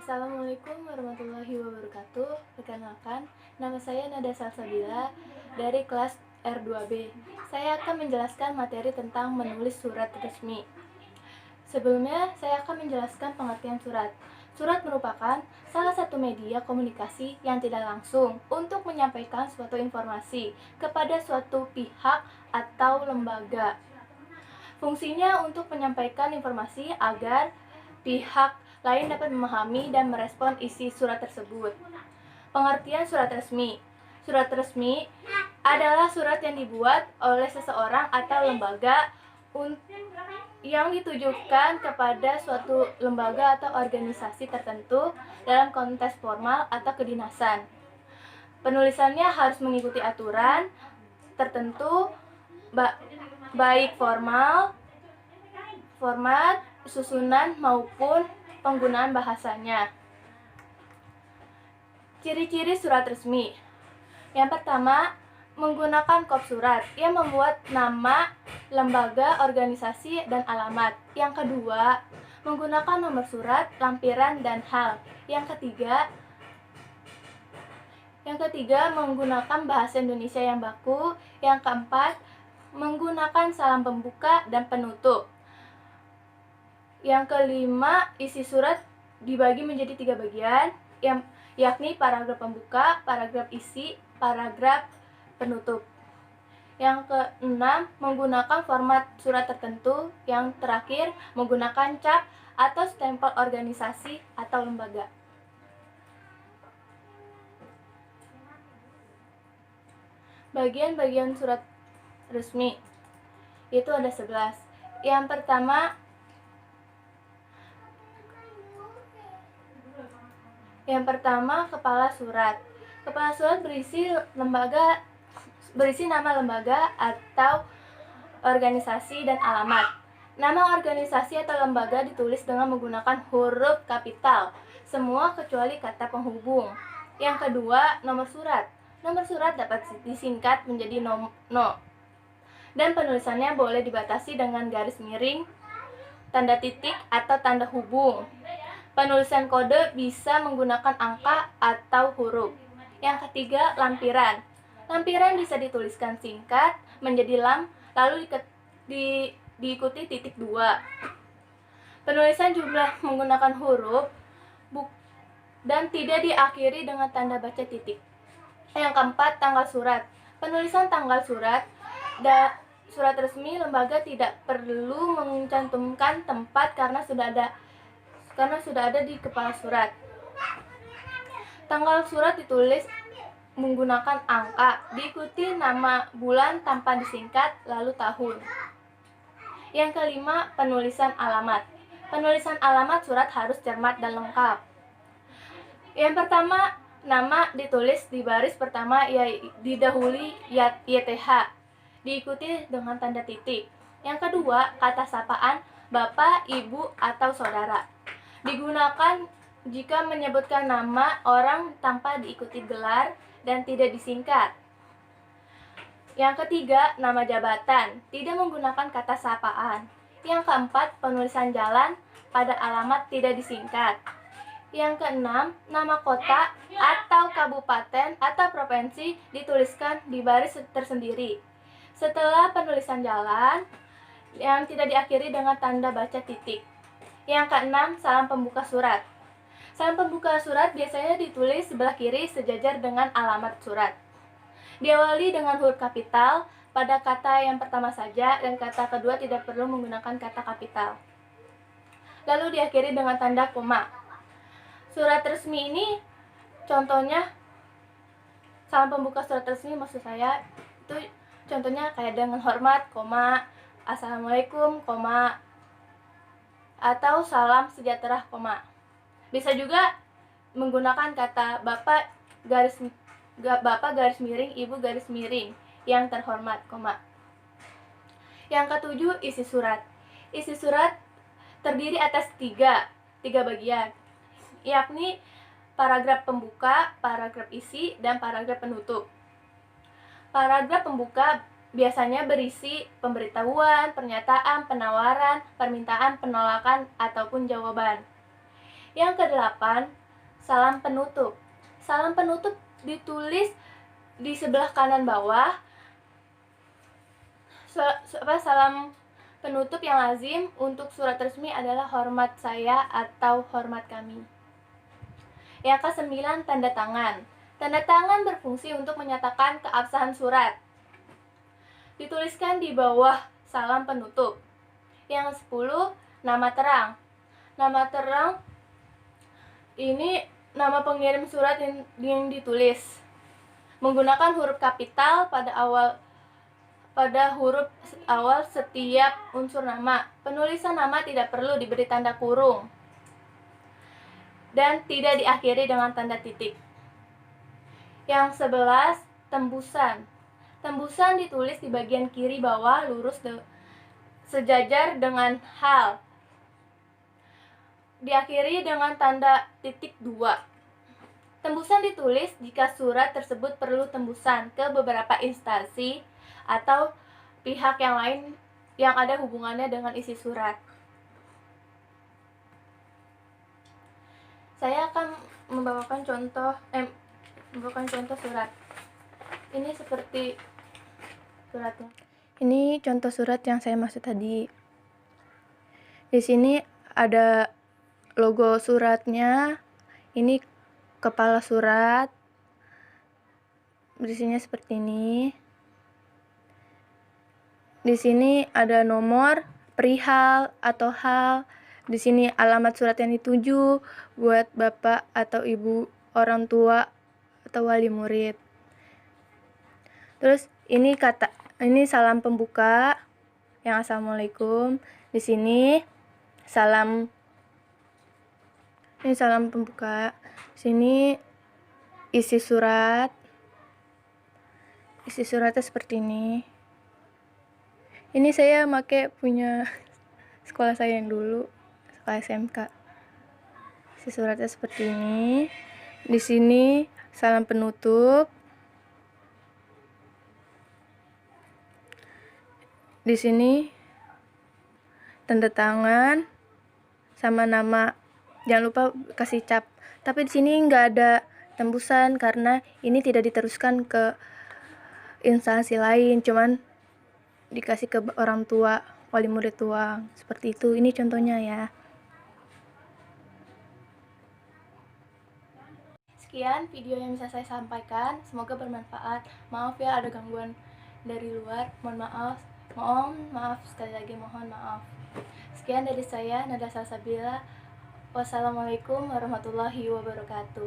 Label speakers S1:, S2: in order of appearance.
S1: Assalamualaikum warahmatullahi wabarakatuh. Perkenalkan, nama saya Nada Salsabila dari kelas R2B. Saya akan menjelaskan materi tentang menulis surat resmi. Sebelumnya, saya akan menjelaskan pengertian surat. Surat merupakan salah satu media komunikasi yang tidak langsung untuk menyampaikan suatu informasi kepada suatu pihak atau lembaga. Fungsinya untuk menyampaikan informasi agar pihak lain dapat memahami dan merespon isi surat tersebut. Pengertian surat resmi. Surat resmi adalah surat yang dibuat oleh seseorang atau lembaga yang ditujukan kepada suatu lembaga atau organisasi tertentu dalam konteks formal atau kedinasan. Penulisannya harus mengikuti aturan tertentu baik format, susunan maupun penggunaan bahasanya. Ciri-ciri surat resmi. Yang pertama, menggunakan kop surat yang membuat nama, lembaga, organisasi, dan alamat. Yang kedua, menggunakan nomor surat, lampiran, dan hal. Yang ketiga, menggunakan bahasa Indonesia yang baku. Yang keempat, menggunakan salam pembuka dan penutup. Yang kelima, isi surat dibagi menjadi 3 bagian, yakni paragraf pembuka, paragraf isi, paragraf penutup. Yang keenam, menggunakan format surat tertentu. Yang terakhir, menggunakan cap atau stempel organisasi atau lembaga. Bagian-bagian surat resmi itu ada 11. Yang pertama, kepala surat. Kepala surat berisi nama lembaga atau organisasi dan alamat. Nama organisasi atau lembaga ditulis dengan menggunakan huruf kapital, semua kecuali kata penghubung. Yang kedua, nomor surat. Nomor surat dapat disingkat menjadi no. Dan penulisannya boleh dibatasi dengan garis miring, tanda titik, atau tanda hubung. Penulisan kode bisa menggunakan angka atau huruf. Yang ketiga, lampiran. Lampiran bisa dituliskan singkat menjadi lam, lalu diikuti titik 2. Penulisan jumlah menggunakan huruf dan tidak diakhiri dengan tanda baca titik. Yang keempat, tanggal surat. Penulisan tanggal surat resmi lembaga tidak perlu mencantumkan tempat karena sudah ada di kepala surat. Tanggal surat ditulis menggunakan angka, diikuti nama bulan tanpa disingkat, lalu tahun. Yang kelima, penulisan alamat. Penulisan alamat surat harus cermat dan lengkap. Yang pertama, nama ditulis di baris pertama didahului YTH, diikuti dengan tanda titik. Yang kedua, kata sapaan Bapak, Ibu, atau Saudara. Digunakan jika menyebutkan nama orang tanpa diikuti gelar dan tidak disingkat. Yang ketiga, nama jabatan, tidak menggunakan kata sapaan. Yang keempat, penulisan jalan pada alamat tidak disingkat. Yang keenam, nama kota atau kabupaten atau provinsi dituliskan di baris tersendiri. Setelah penulisan jalan yang tidak diakhiri dengan tanda baca titik. Yang keenam, salam pembuka surat. Salam pembuka surat biasanya ditulis sebelah kiri sejajar dengan alamat surat. Diawali dengan huruf kapital pada kata yang pertama saja dan kata kedua tidak perlu menggunakan kata kapital. Lalu diakhiri dengan tanda koma. Surat resmi ini contohnya, salam pembuka surat resmi maksud saya itu contohnya kayak dengan hormat, koma, assalamualaikum, koma, atau salam sejahtera, koma. Bisa juga menggunakan kata Bapak garis miring, Ibu garis miring yang terhormat, koma. Yang ketujuh, isi surat. Isi surat terdiri atas tiga bagian, yakni paragraf pembuka, paragraf isi, dan paragraf penutup. Paragraf pembuka biasanya berisi pemberitahuan, pernyataan, penawaran, permintaan, penolakan, ataupun jawaban. Yang kedelapan, salam penutup. Salam penutup ditulis di sebelah kanan bawah. Salam penutup yang lazim untuk surat resmi adalah hormat saya atau hormat kami. Yang ke-9, tanda tangan. Tanda tangan berfungsi untuk menyatakan keabsahan surat. Dituliskan di bawah salam penutup. Yang ke-10, nama terang. Nama terang ini nama pengirim surat yang ditulis menggunakan huruf kapital pada huruf awal setiap unsur nama. Penulisan nama tidak perlu diberi tanda kurung dan tidak diakhiri dengan tanda titik. Yang 11, tembusan. Tembusan ditulis di bagian kiri bawah lurus sejajar dengan hal. Diakhiri dengan tanda titik 2. Tembusan ditulis jika surat tersebut perlu tembusan ke beberapa instansi atau pihak yang lain yang ada hubungannya dengan isi surat. Saya akan membawakan contoh surat. Ini seperti suratnya. Ini contoh surat yang saya maksud tadi. Di sini ada logo suratnya. Ini kepala surat. Berisinya seperti ini. Di sini ada nomor, perihal atau hal. Di sini alamat surat yang dituju buat bapak atau ibu, orang tua atau wali murid. Terus ini salam pembuka yang assalamualaikum. Di sini salam pembuka. Di sini isi surat. Isi suratnya seperti ini. Ini saya pakai punya sekolah saya yang dulu, sekolah SMK. Isi suratnya seperti ini. Di sini salam penutup. Di sini tanda tangan sama nama. Jangan lupa kasih cap. Tapi di sini nggak ada tembusan karena ini tidak diteruskan ke instansi lain, cuman dikasih ke orang tua, wali murid doang. Seperti itu. Ini contohnya ya. Sekian video yang bisa saya sampaikan. Semoga bermanfaat. Maaf ya ada gangguan dari luar. Mohon maaf sekali lagi, mohon maaf. Sekian dari saya, Nada Salsabila. Wassalamualaikum warahmatullahi wabarakatuh.